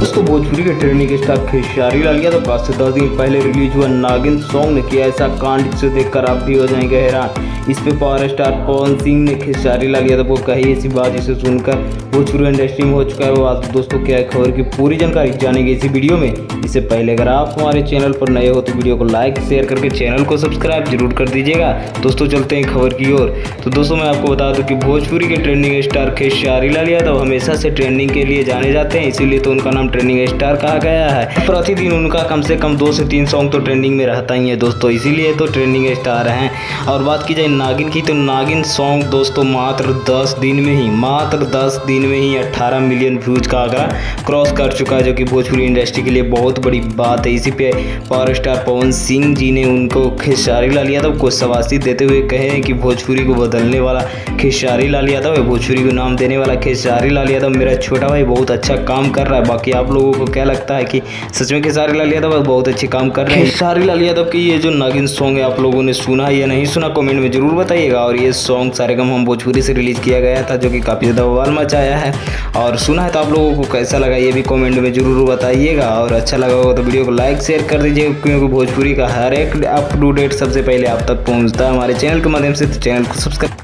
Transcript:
दोस्तों भोजपुरी के trending star Khesari Lal Yadav आज से 10 दिन पहले रिलीज हुआ नागिन सॉन्ग ने किया ऐसा कांड जिसे देखकर आप भी हो जाएंगे हैरान। इस पे पावर स्टार पवन सिंह ने खेसारी लाल यादव को कही ऐसी बात जिसे सुनकर भोजपुरी इंडस्ट्री में हो चुका है वो। दोस्तों क्या है खबर की पूरी जानकारी जानेंगे इसी वीडियो में। इससे पहले अगर आप हमारे चैनल पर नए हो तो वीडियो को लाइक शेयर करके चैनल को सब्सक्राइब जरूर कर दीजिएगा। दोस्तों चलते हैं खबर की ओर। तो दोस्तों मैं आपको बता दूं कि भोजपुरी के ट्रेंडिंग स्टार खेसारी लाल यादव हमेशा से ट्रेंडिंग के लिए जाने जाते हैं, इसीलिए तो उनका नाम ट्रेंडिंग स्टार कहा गया है। प्रतिदिन उनका कम से कम 2 से 3 सॉन्ग तो ट्रेंडिंग में रहता ही है दोस्तों, इसीलिए तो ट्रेंडिंग स्टार हैं। और बात की जाए नागिन की तो नागिन सॉन्ग दोस्तों मात्र 10 दिन में ही 18 मिलियन व्यूज का आंकड़ा क्रॉस कर चुका है, जो कि भोजपुरी इंडस्ट्री के लिए बहुत बड़ी बात है। इसी पे पावर स्टार पवन सिंह जी ने उनको खेसारी लाल यादव को शाबाशी देते हुए कहे हैं कि भोजपुरी को बदलने वाला खेसारी लाल यादव है, भोजपुरी को नाम देने वाला खेसारी लाल यादव मेरा छोटा भाई बहुत अच्छा काम कर रहा है। बाकी आप लोगों को क्या लगता है कि सच में खेसारी लाल यादव बहुत अच्छे काम कर रहे हैं? खेसारी लाल यादव की ये जो नागिन सॉन्ग है आप लोगों ने सुना या नहीं सुना कमेंट में जरूर बताइएगा। और ये सॉन्ग सारेगामा हम भोजपुरी से रिलीज किया गया था, जो कि काफ़ी ज़्यादा बवाल मचाया है। और सुना है तो आप लोगों को कैसा लगा ये भी कमेंट में जरूर बताइएगा। और अच्छा लगा होगा तो वीडियो को लाइक शेयर कर दीजिए, क्योंकि भोजपुरी का हर एक अप टू डेट सबसे पहले आप तक पहुँचता है हमारे चैनल के माध्यम से। तो चैनल को सब्सक्राइब